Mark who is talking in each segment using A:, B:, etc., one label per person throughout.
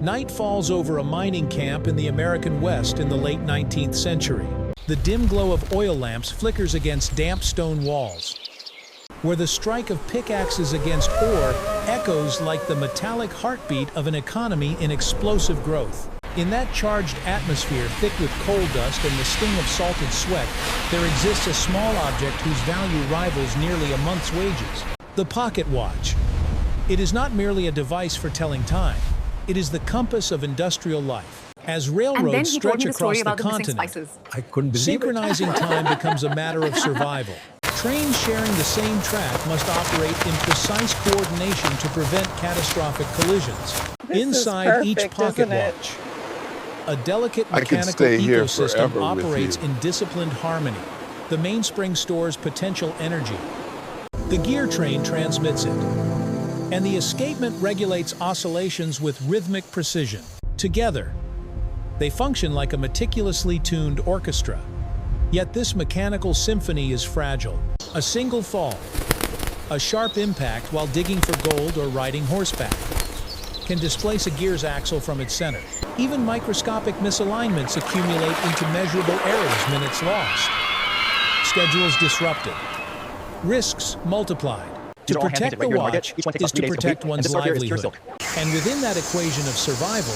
A: Night falls over a mining camp in the American West in the late 19th century. The dim glow of oil lamps flickers against damp stone walls, where the strike of pickaxes against ore echoes like the metallic heartbeat of an economy in explosive growth. In that charged atmosphere thick with coal dust and the sting of salted sweat, there exists a small object whose value rivals nearly a month's wages. The pocket watch. It is not merely a device for telling time. It is the compass of industrial life. As railroads stretch across the continent, synchronizing time becomes a matter of survival. Trains sharing the same track must operate in precise coordination to prevent catastrophic collisions. Inside each pocket watch, a delicate mechanical ecosystem operates in disciplined harmony. The mainspring stores potential energy. The gear train transmits it, and the escapement regulates oscillations with rhythmic precision. Together, they function like a meticulously tuned orchestra. Yet this mechanical symphony is fragile. A single fall, a sharp impact while digging for gold or riding horseback, can displace a gear's axle from its center. Even microscopic misalignments accumulate into measurable errors, minutes lost, schedules disrupted, risks multiplied. To protect the watch is to protect one's livelihood. And within that equation of survival,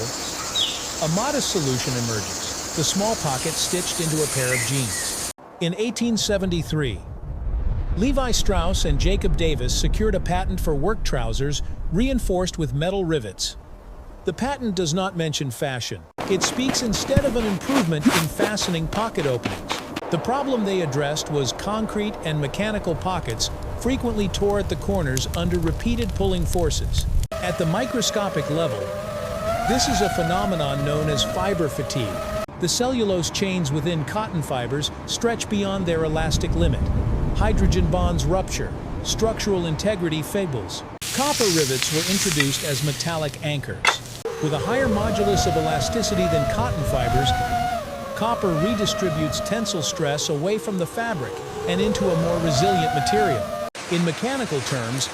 A: a modest solution emerges: the small pocket stitched into a pair of jeans. In 1873, Levi Strauss and Jacob Davis secured a patent for work trousers reinforced with metal rivets. The patent does not mention fashion. It speaks instead of an improvement in fastening pocket openings. The problem they addressed was concrete and mechanical pockets frequently tore at the corners under repeated pulling forces. At the microscopic level, this is a phenomenon known as fiber fatigue. The cellulose chains within cotton fibers stretch beyond their elastic limit. Hydrogen bonds rupture. Structural integrity fails. Copper rivets were introduced as metallic anchors. With a higher modulus of elasticity than cotton fibers, copper redistributes tensile stress away from the fabric and into a more resilient material. In mechanical terms,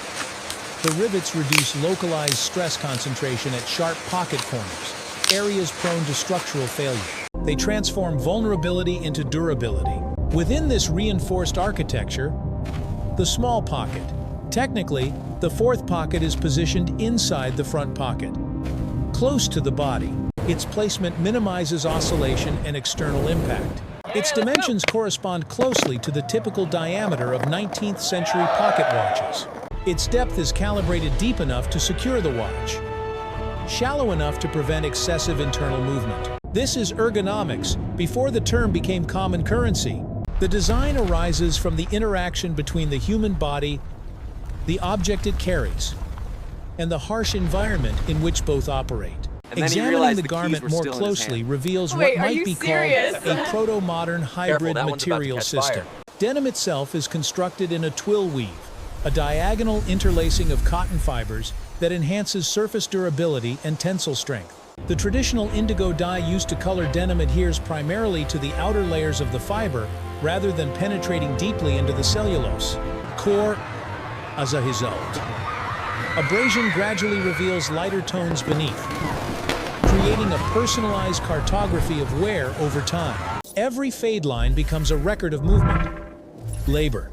A: the rivets reduce localized stress concentration at sharp pocket corners, areas prone to structural failure. They transform vulnerability into durability. Within this reinforced architecture, the small pocket. Technically, the fourth pocket is positioned inside the front pocket, close to the body. Its placement minimizes oscillation and external impact. Its dimensions correspond closely to the typical diameter of 19th century pocket watches. Its depth is calibrated deep enough to secure the watch, shallow enough to prevent excessive internal movement. This is ergonomics before the term became common currency. The design arises from the interaction between the human body, the object it carries, and the harsh environment in which both operate. Examining the garment more closely reveals what might be called a proto-modern hybrid material system. Denim itself is constructed in a twill weave, a diagonal interlacing of cotton fibers that enhances surface durability and tensile strength. The traditional indigo dye used to color denim adheres primarily to the outer layers of the fiber rather than penetrating deeply into the cellulose. Core as a result. Abrasion gradually reveals lighter tones beneath, creating a personalized cartography of wear over time. Every fade line becomes a record of movement, labor,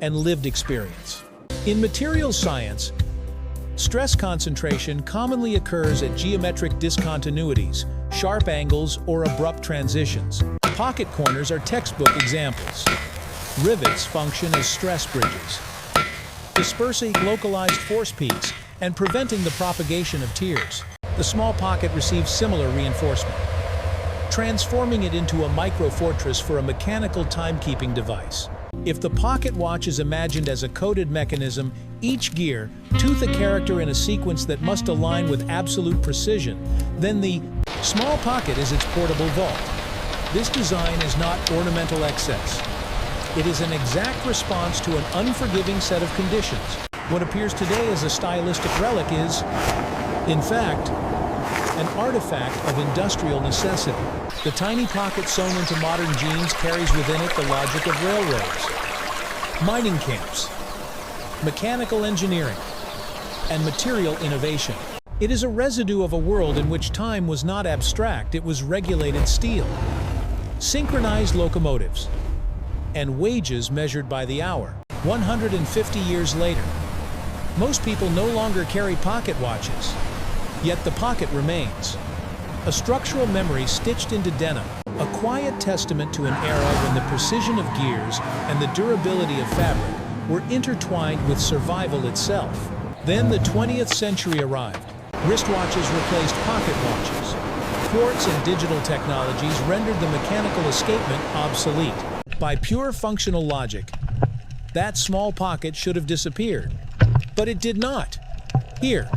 A: and lived experience. In materials science, stress concentration commonly occurs at geometric discontinuities, sharp angles, or abrupt transitions. Pocket corners are textbook examples. Rivets function as stress bridges, dispersing localized force peaks and preventing the propagation of tears. The small pocket receives similar reinforcement, transforming it into a micro-fortress for a mechanical timekeeping device. If the pocket watch is imagined as a coded mechanism, each gear, tooth a character in a sequence that must align with absolute precision, then the small pocket is its portable vault. This design is not ornamental excess. It is an exact response to an unforgiving set of conditions. What appears today as a stylistic relic is, in fact, an artifact of industrial necessity. The tiny pocket sewn into modern jeans carries within it the logic of railroads, mining camps, mechanical engineering, and material innovation. It is a residue of a world in which time was not abstract, it was regulated steel. Synchronized locomotives, and wages measured by the hour. 150 years later, most people no longer carry pocket watches, yet the pocket remains. A structural memory stitched into denim, a quiet testament to an era when the precision of gears and the durability of fabric were intertwined with survival itself. Then the 20th century arrived. Wristwatches replaced pocket watches. Quartz and digital technologies rendered the mechanical escapement obsolete. By pure functional logic, that small pocket should have disappeared. But it did not. Here,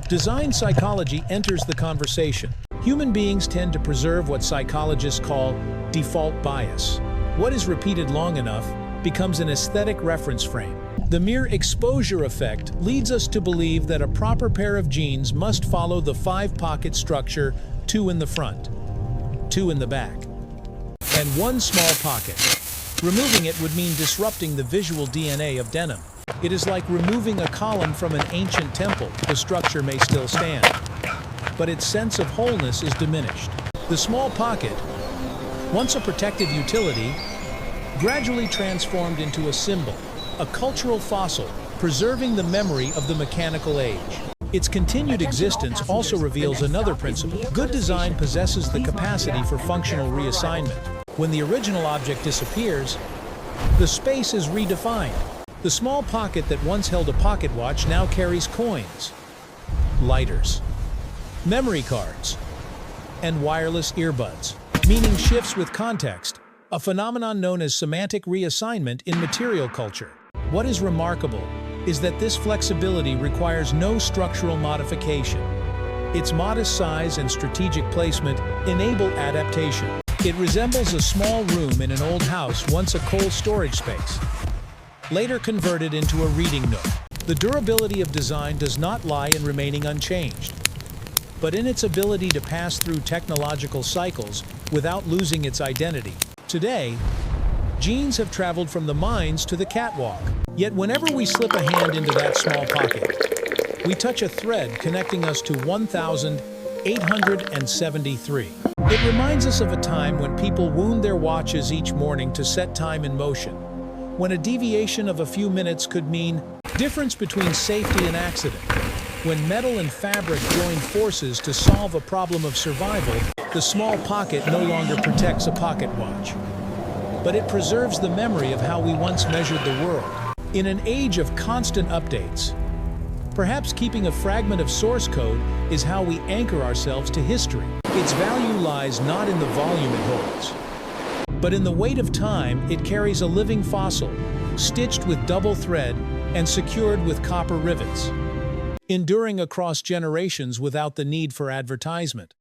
A: design psychology enters the conversation. Human beings tend to preserve what psychologists call default bias. What is repeated long enough becomes an aesthetic reference frame. The mere exposure effect leads us to believe that a proper pair of jeans must follow the 5-pocket structure, 2 in the front, 2 in the back, and 1 small pocket. Removing it would mean disrupting the visual DNA of denim. It is like removing a column from an ancient temple. The structure may still stand, but its sense of wholeness is diminished. The small pocket, once a protective utility, gradually transformed into a symbol, a cultural fossil, preserving the memory of the mechanical age. Its continued existence also reveals another principle. Good design possesses the capacity for functional reassignment. When the original object disappears, the space is redefined. The small pocket that once held a pocket watch now carries coins, lighters, memory cards, and wireless earbuds. Meaning shifts with context, a phenomenon known as semantic reassignment in material culture. What is remarkable is that this flexibility requires no structural modification. Its modest size and strategic placement enable adaptation. It resembles a small room in an old house, once a cold storage space, later converted into a reading nook. The durability of design does not lie in remaining unchanged, but in its ability to pass through technological cycles without losing its identity. Today, jeans have traveled from the mines to the catwalk. Yet whenever we slip a hand into that small pocket, we touch a thread connecting us to 1873. It reminds us of a time when people wound their watches each morning to set time in motion, when a deviation of a few minutes could mean difference between safety and accident. When metal and fabric joined forces to solve a problem of survival, the small pocket no longer protects a pocket watch, but it preserves the memory of how we once measured the world. In an age of constant updates, perhaps keeping a fragment of source code is how we anchor ourselves to history. Its value lies not in the volume it holds, but in the weight of time. It carries a living fossil, stitched with double thread and secured with copper rivets, enduring across generations without the need for advertisement.